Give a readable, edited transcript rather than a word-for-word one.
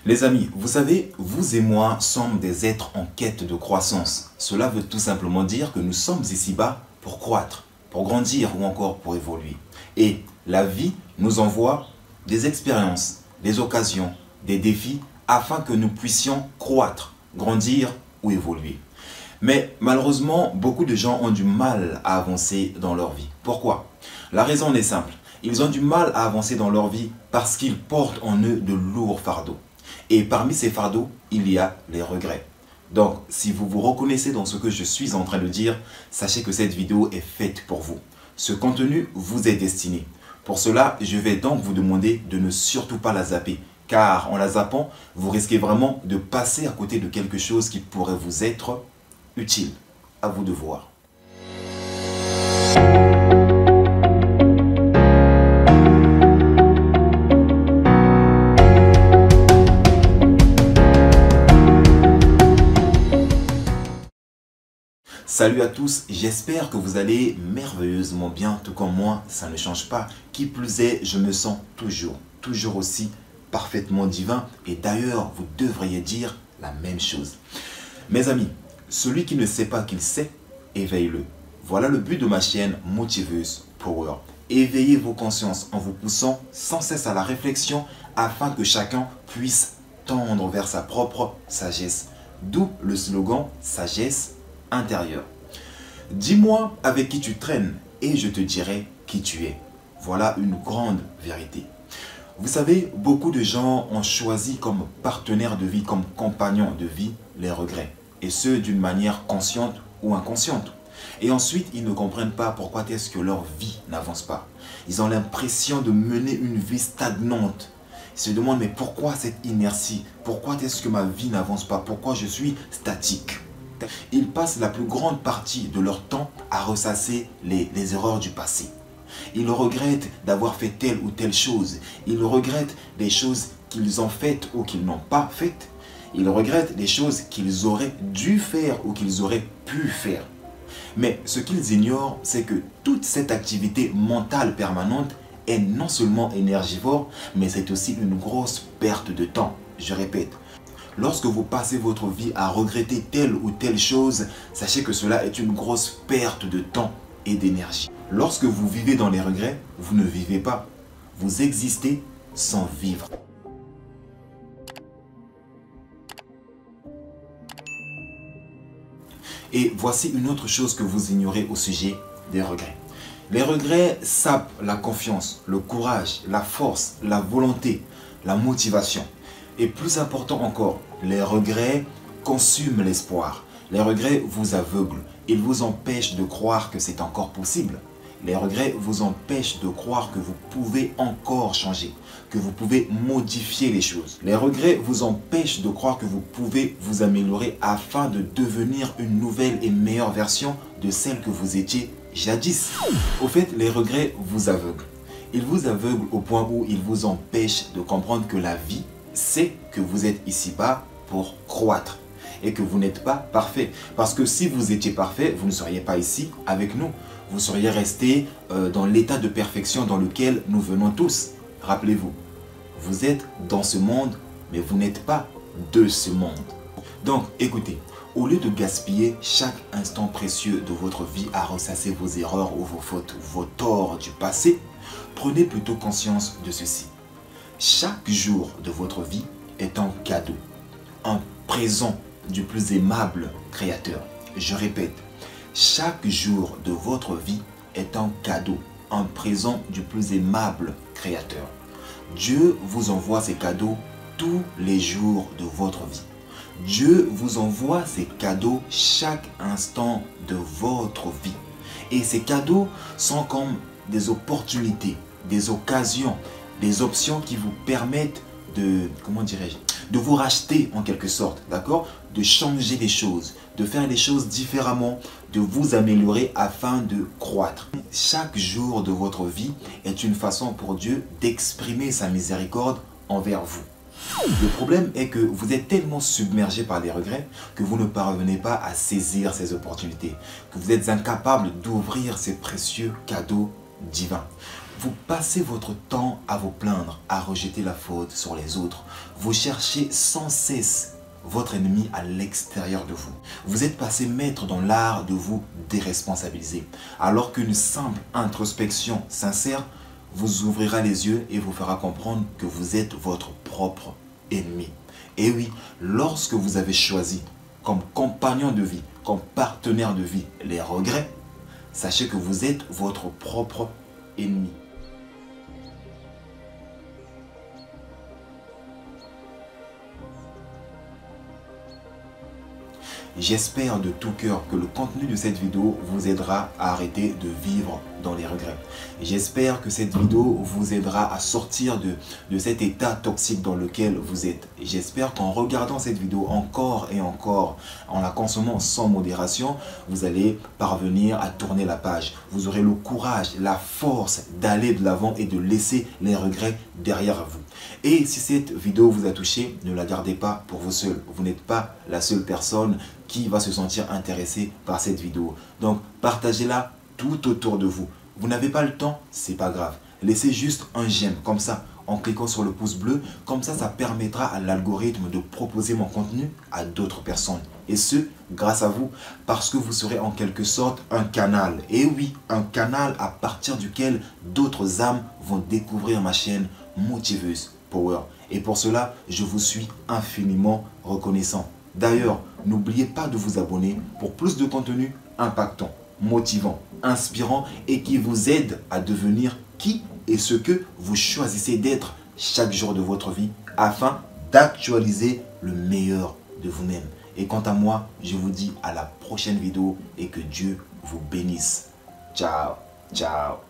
Les amis, vous savez, vous et moi sommes des êtres en quête de croissance. Cela veut tout simplement dire que nous sommes ici-bas pour croître, pour grandir ou encore pour évoluer. Et la vie nous envoie des expériences, des occasions, des défis afin que nous puissions croître, grandir ou évoluer. Mais malheureusement, beaucoup de gens ont du mal à avancer dans leur vie. Pourquoi? La raison est simple. Ils ont du mal à avancer dans leur vie parce qu'ils portent en eux de lourds fardeaux. Et parmi ces fardeaux, il y a les regrets. Donc, si vous vous reconnaissez dans ce que je suis en train de dire, sachez que cette vidéo est faite pour vous. Ce contenu vous est destiné. Pour cela, je vais donc vous demander de ne surtout pas la zapper. Car en la zappant, vous risquez vraiment de passer à côté de quelque chose qui pourrait vous être utile. À vous de voir. Salut à tous, j'espère que vous allez merveilleusement bien, tout comme moi, ça ne change pas. Qui plus est, je me sens toujours aussi parfaitement divin. Et d'ailleurs, vous devriez dire la même chose. Mes amis, celui qui ne sait pas qu'il sait, éveille-le. Voilà le but de ma chaîne Motiveuse Power. Éveillez vos consciences en vous poussant sans cesse à la réflexion afin que chacun puisse tendre vers sa propre sagesse. D'où le slogan sagesse intérieure. Dis-moi avec qui tu traînes et je te dirai qui tu es. Voilà une grande vérité. Vous savez, beaucoup de gens ont choisi comme partenaire de vie, comme compagnon de vie, les regrets. Et ce, d'une manière consciente ou inconsciente. Et ensuite, ils ne comprennent pas pourquoi est-ce que leur vie n'avance pas. Ils ont l'impression de mener une vie stagnante. Ils se demandent, mais pourquoi cette inertie? Pourquoi est-ce que ma vie n'avance pas? Pourquoi je suis statique? Ils passent la plus grande partie de leur temps à ressasser les erreurs du passé. Ils regrettent d'avoir fait telle ou telle chose. Ils regrettent des choses qu'ils ont faites ou qu'ils n'ont pas faites. Ils regrettent des choses qu'ils auraient dû faire ou qu'ils auraient pu faire. Mais ce qu'ils ignorent, c'est que toute cette activité mentale permanente est non seulement énergivore, mais c'est aussi une grosse perte de temps. Je répète. Lorsque vous passez votre vie à regretter telle ou telle chose, sachez que cela est une grosse perte de temps et d'énergie. Lorsque vous vivez dans les regrets, vous ne vivez pas. Vous existez sans vivre. Et voici une autre chose que vous ignorez au sujet des regrets. Les regrets sapent la confiance, le courage, la force, la volonté, la motivation. Et plus important encore, les regrets consument l'espoir. Les regrets vous aveuglent. Ils vous empêchent de croire que c'est encore possible. Les regrets vous empêchent de croire que vous pouvez encore changer, que vous pouvez modifier les choses. Les regrets vous empêchent de croire que vous pouvez vous améliorer afin de devenir une nouvelle et meilleure version de celle que vous étiez jadis. Au fait, les regrets vous aveuglent. Ils vous aveuglent au point où ils vous empêchent de comprendre que la vie, c'est que vous êtes ici-bas pour croître et que vous n'êtes pas parfait. Parce que si vous étiez parfait, vous ne seriez pas ici avec nous. Vous seriez resté dans l'état de perfection dans lequel nous venons tous. Rappelez-vous, vous êtes dans ce monde, mais vous n'êtes pas de ce monde. Donc, écoutez, au lieu de gaspiller chaque instant précieux de votre vie à ressasser vos erreurs ou vos fautes, vos torts du passé, prenez plutôt conscience de ceci. Chaque jour de votre vie est un cadeau, un présent du plus aimable Créateur. Je répète, chaque jour de votre vie est un cadeau, un présent du plus aimable Créateur. Dieu vous envoie ces cadeaux tous les jours de votre vie. Dieu vous envoie ces cadeaux chaque instant de votre vie. Et ces cadeaux sont comme des opportunités, des occasions, des options qui vous permettent de, comment dirais-je, de vous racheter en quelque sorte, d'accord? De changer les choses, de faire les choses différemment, de vous améliorer afin de croître. Chaque jour de votre vie est une façon pour Dieu d'exprimer sa miséricorde envers vous. Le problème est que vous êtes tellement submergé par les regrets que vous ne parvenez pas à saisir ces opportunités, que vous êtes incapable d'ouvrir ces précieux cadeaux divins. Vous passez votre temps à vous plaindre, à rejeter la faute sur les autres. Vous cherchez sans cesse votre ennemi à l'extérieur de vous. Vous êtes passé maître dans l'art de vous déresponsabiliser. Alors qu'une simple introspection sincère vous ouvrira les yeux et vous fera comprendre que vous êtes votre propre ennemi. Et oui, lorsque vous avez choisi comme compagnon de vie, comme partenaire de vie, les regrets, sachez que vous êtes votre propre ennemi. J'espère de tout cœur que le contenu de cette vidéo vous aidera à arrêter de vivre dans les regrets. J'espère que cette vidéo vous aidera à sortir de cet état toxique dans lequel vous êtes. J'espère qu'en regardant cette vidéo encore et encore, en la consommant sans modération, vous allez parvenir à tourner la page. Vous aurez le courage, la force d'aller de l'avant et de laisser les regrets derrière vous. Et si cette vidéo vous a touché, ne la gardez pas pour vous seul. Vous n'êtes pas la seule personne qui va se sentir intéressé par cette vidéo. Donc, partagez-la tout autour de vous. Vous n'avez pas le temps, c'est pas grave. Laissez juste un j'aime, comme ça, en cliquant sur le pouce bleu. Comme ça, ça permettra à l'algorithme de proposer mon contenu à d'autres personnes. Et ce, grâce à vous, parce que vous serez en quelque sorte un canal. Et oui, un canal à partir duquel d'autres âmes vont découvrir ma chaîne Motiveuse Power. Et pour cela, je vous suis infiniment reconnaissant. D'ailleurs, n'oubliez pas de vous abonner pour plus de contenu impactant, motivant, inspirant et qui vous aide à devenir qui et ce que vous choisissez d'être chaque jour de votre vie afin d'actualiser le meilleur de vous-même. Et quant à moi, je vous dis à la prochaine vidéo et que Dieu vous bénisse. Ciao, ciao.